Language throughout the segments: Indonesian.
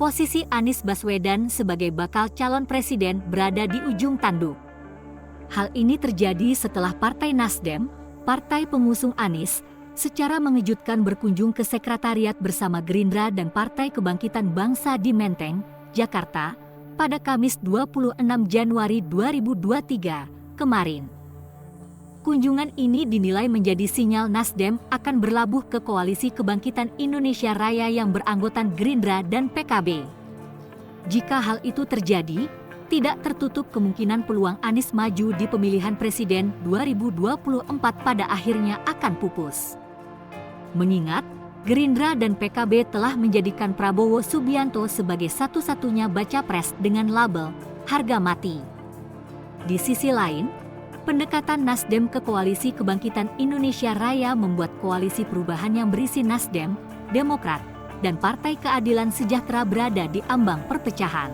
posisi Anies Baswedan sebagai bakal calon presiden berada di ujung tanduk. Hal ini terjadi setelah Partai Nasdem, partai pengusung Anies, secara mengejutkan berkunjung ke sekretariat bersama Gerindra dan Partai Kebangkitan Bangsa di Menteng, Jakarta, pada Kamis 26 Januari 2023 kemarin. Kunjungan ini dinilai menjadi sinyal Nasdem akan berlabuh ke Koalisi Kebangkitan Indonesia Raya yang beranggotan Gerindra dan PKB. Jika hal itu terjadi, tidak tertutup kemungkinan peluang Anies maju di pemilihan presiden 2024 pada akhirnya akan pupus. Mengingat, Gerindra dan PKB telah menjadikan Prabowo Subianto sebagai satu-satunya baca pres dengan label harga mati. Di sisi lain, pendekatan Nasdem ke Koalisi Kebangkitan Indonesia Raya membuat koalisi perubahan yang berisi Nasdem, Demokrat, dan Partai Keadilan Sejahtera berada di ambang perpecahan.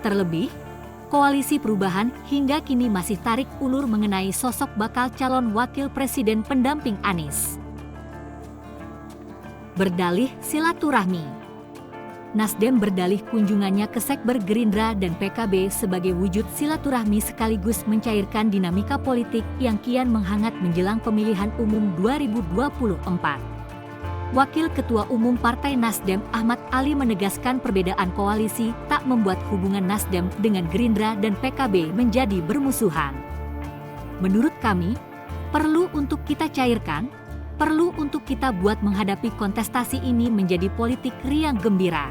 Terlebih, koalisi perubahan hingga kini masih tarik ulur mengenai sosok bakal calon wakil presiden pendamping Anies. Berdalih silaturahmi. Nasdem berdalih kunjungannya ke Sekber Gerindra dan PKB sebagai wujud silaturahmi sekaligus mencairkan dinamika politik yang kian menghangat menjelang pemilihan umum 2024. Wakil Ketua Umum Partai Nasdem Ahmad Ali menegaskan perbedaan koalisi tak membuat hubungan Nasdem dengan Gerindra dan PKB menjadi bermusuhan. Menurut kami, perlu untuk kita cairkan, perlu untuk kita buat menghadapi kontestasi ini menjadi politik riang gembira.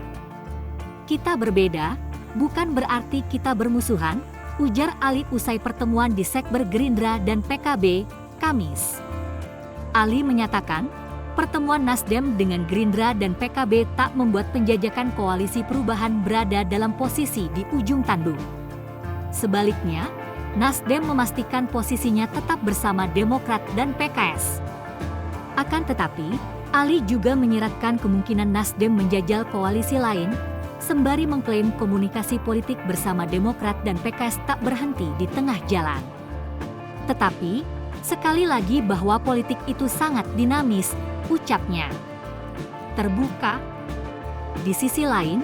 Kita berbeda, bukan berarti kita bermusuhan, ujar Ali usai pertemuan di Sekber Gerindra dan PKB, Kamis. Ali menyatakan, pertemuan Nasdem dengan Gerindra dan PKB tak membuat penjajakan koalisi perubahan berada dalam posisi di ujung tanduk. Sebaliknya, Nasdem memastikan posisinya tetap bersama Demokrat dan PKS. Akan tetapi, Ali juga menyiratkan kemungkinan Nasdem menjajal koalisi lain, sembari mengklaim komunikasi politik bersama Demokrat dan PKS tak berhenti di tengah jalan. Tetapi, sekali lagi bahwa politik itu sangat dinamis, ucapnya. Terbuka. Di sisi lain,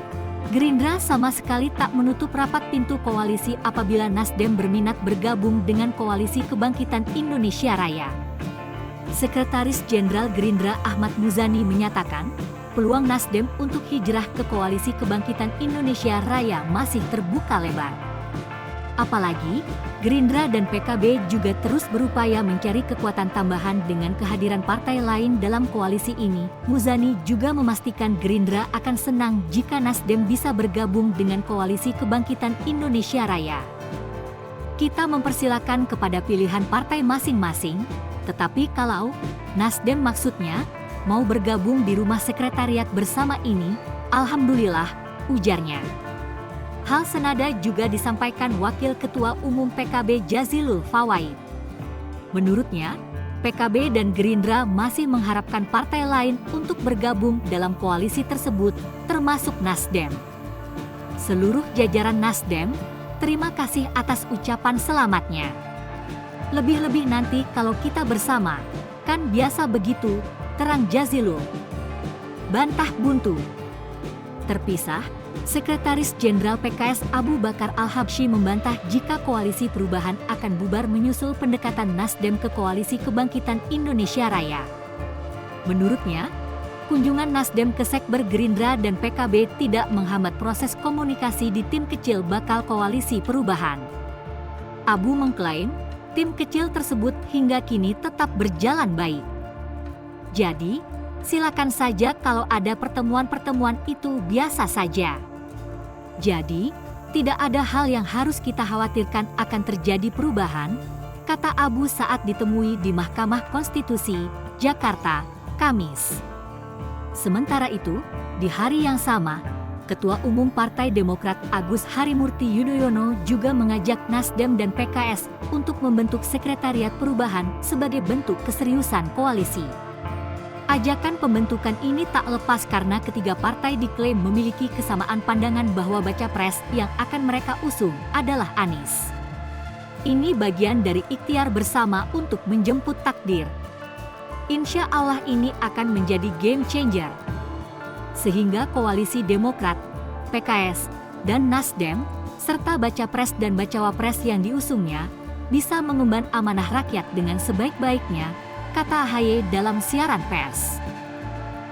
Gerindra sama sekali tak menutup rapat pintu koalisi apabila Nasdem berminat bergabung dengan Koalisi Kebangkitan Indonesia Raya. Sekretaris Jenderal Gerindra Ahmad Muzani menyatakan, peluang Nasdem untuk hijrah ke Koalisi Kebangkitan Indonesia Raya masih terbuka lebar. Apalagi, Gerindra dan PKB juga terus berupaya mencari kekuatan tambahan dengan kehadiran partai lain dalam koalisi ini. Muzani juga memastikan Gerindra akan senang jika Nasdem bisa bergabung dengan Koalisi Kebangkitan Indonesia Raya. Kita mempersilakan kepada pilihan partai masing-masing, tetapi kalau Nasdem maksudnya mau bergabung di rumah sekretariat bersama ini, alhamdulillah, ujarnya. Hal senada juga disampaikan Wakil Ketua Umum PKB Jazilul Fawait. Menurutnya, PKB dan Gerindra masih mengharapkan partai lain untuk bergabung dalam koalisi tersebut, termasuk Nasdem. Seluruh jajaran Nasdem, terima kasih atas ucapan selamatnya. Lebih-lebih nanti kalau kita bersama, kan biasa begitu, terang Jazilul. Bantah buntu. Terpisah, Sekretaris Jenderal PKS Abu Bakar Al-Habsyi membantah jika koalisi perubahan akan bubar menyusul pendekatan Nasdem ke Koalisi Kebangkitan Indonesia Raya. Menurutnya, kunjungan Nasdem ke Sekber Gerindra dan PKB tidak menghambat proses komunikasi di tim kecil bakal koalisi perubahan. Abu mengklaim, tim kecil tersebut hingga kini tetap berjalan baik. Jadi, silakan saja kalau ada pertemuan-pertemuan itu biasa saja. Jadi, tidak ada hal yang harus kita khawatirkan akan terjadi perubahan, kata Abu saat ditemui di Mahkamah Konstitusi, Jakarta, Kamis. Sementara itu, di hari yang sama, Ketua Umum Partai Demokrat Agus Harimurti Yudhoyono juga mengajak Nasdem dan PKS untuk membentuk Sekretariat Perubahan sebagai bentuk keseriusan koalisi. Ajakan pembentukan ini tak lepas karena ketiga partai diklaim memiliki kesamaan pandangan bahwa baca pres yang akan mereka usung adalah Anies. Ini bagian dari ikhtiar bersama untuk menjemput takdir. Insya Allah ini akan menjadi game changer. Sehingga koalisi Demokrat, PKS, dan Nasdem, serta baca pres dan bacawa pres yang diusungnya, bisa mengemban amanah rakyat dengan sebaik-baiknya, kata AHY dalam siaran pers.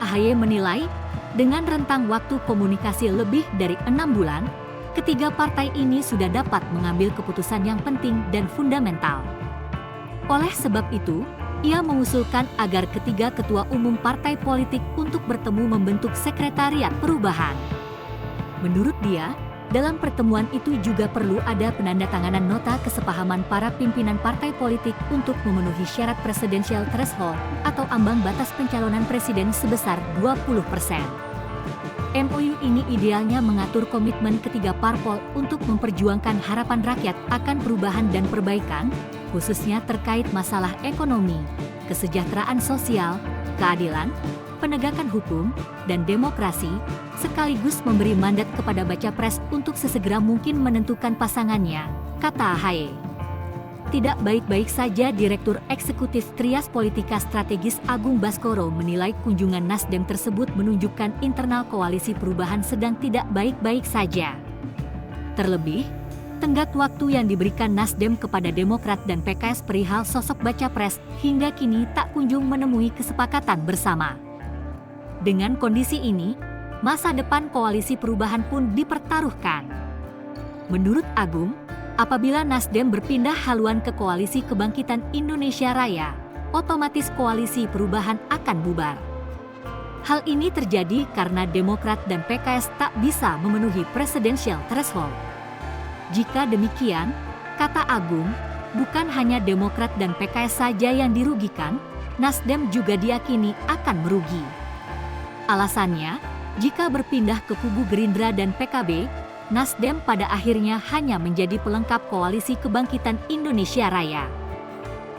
AHY menilai, dengan rentang waktu komunikasi lebih dari 6 bulan, ketiga partai ini sudah dapat mengambil keputusan yang penting dan fundamental. Oleh sebab itu, ia mengusulkan agar ketiga ketua umum partai politik untuk bertemu membentuk sekretariat perubahan. Menurut dia, dalam pertemuan itu juga perlu ada penandatanganan nota kesepahaman para pimpinan partai politik untuk memenuhi syarat presidential threshold atau ambang batas pencalonan presiden sebesar 20%. MOU ini idealnya mengatur komitmen ketiga parpol untuk memperjuangkan harapan rakyat akan perubahan dan perbaikan, khususnya terkait masalah ekonomi, kesejahteraan sosial, keadilan, penegakan hukum, dan demokrasi, sekaligus memberi mandat kepada baca pres untuk sesegera mungkin menentukan pasangannya, kata AHY. Tidak baik-baik saja Direktur Eksekutif Trias Politika Strategis Agung Baskoro menilai kunjungan Nasdem tersebut menunjukkan internal koalisi perubahan sedang tidak baik-baik saja. Terlebih, tenggat waktu yang diberikan Nasdem kepada Demokrat dan PKS perihal sosok baca pres hingga kini tak kunjung menemui kesepakatan bersama. Dengan kondisi ini, masa depan koalisi perubahan pun dipertaruhkan. Menurut Agung, apabila Nasdem berpindah haluan ke Koalisi Kebangkitan Indonesia Raya, otomatis koalisi perubahan akan bubar. Hal ini terjadi karena Demokrat dan PKS tak bisa memenuhi presidential threshold. Jika demikian, kata Agung, bukan hanya Demokrat dan PKS saja yang dirugikan, Nasdem juga diyakini akan merugi. Alasannya, jika berpindah ke kubu Gerindra dan PKB, Nasdem pada akhirnya hanya menjadi pelengkap Koalisi Kebangkitan Indonesia Raya.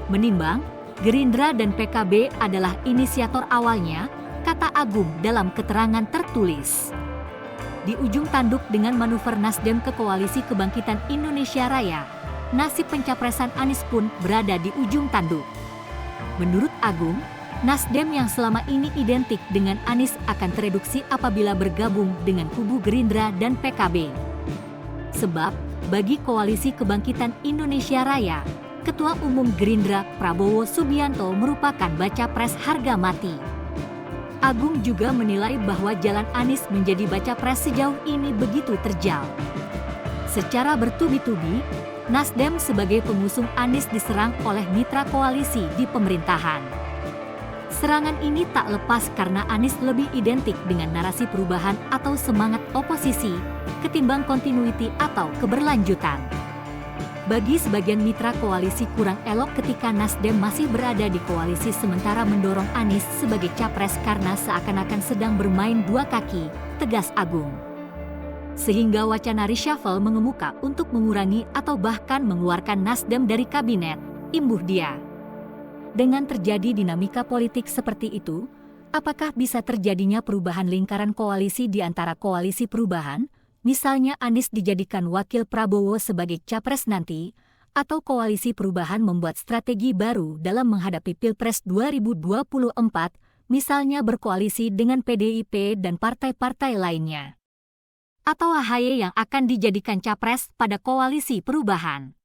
Menimbang, Gerindra dan PKB adalah inisiator awalnya, kata Agung dalam keterangan tertulis. Di ujung tanduk dengan manuver Nasdem ke Koalisi Kebangkitan Indonesia Raya, nasib pencapresan Anies pun berada di ujung tanduk. Menurut Agung, Nasdem yang selama ini identik dengan Anies akan tereduksi apabila bergabung dengan kubu Gerindra dan PKB. Sebab, bagi Koalisi Kebangkitan Indonesia Raya, Ketua Umum Gerindra Prabowo Subianto merupakan baca pres harga mati. Agung juga menilai bahwa jalan Anies menjadi baca pres sejauh ini begitu terjal. Secara bertubi-tubi, Nasdem sebagai pengusung Anies diserang oleh mitra koalisi di pemerintahan. Serangan ini tak lepas karena Anies lebih identik dengan narasi perubahan atau semangat oposisi, ketimbang continuity atau keberlanjutan. Bagi sebagian mitra koalisi kurang elok ketika Nasdem masih berada di koalisi sementara mendorong Anies sebagai capres karena seakan-akan sedang bermain dua kaki, tegas Agung. Sehingga wacana reshuffle mengemuka untuk mengurangi atau bahkan mengeluarkan Nasdem dari kabinet, imbuh dia. Dengan terjadi dinamika politik seperti itu, apakah bisa terjadinya perubahan lingkaran koalisi di antara koalisi perubahan, misalnya Anies dijadikan wakil Prabowo sebagai capres nanti, atau koalisi perubahan membuat strategi baru dalam menghadapi Pilpres 2024, misalnya berkoalisi dengan PDIP dan partai-partai lainnya. Atau AHY yang akan dijadikan capres pada koalisi perubahan.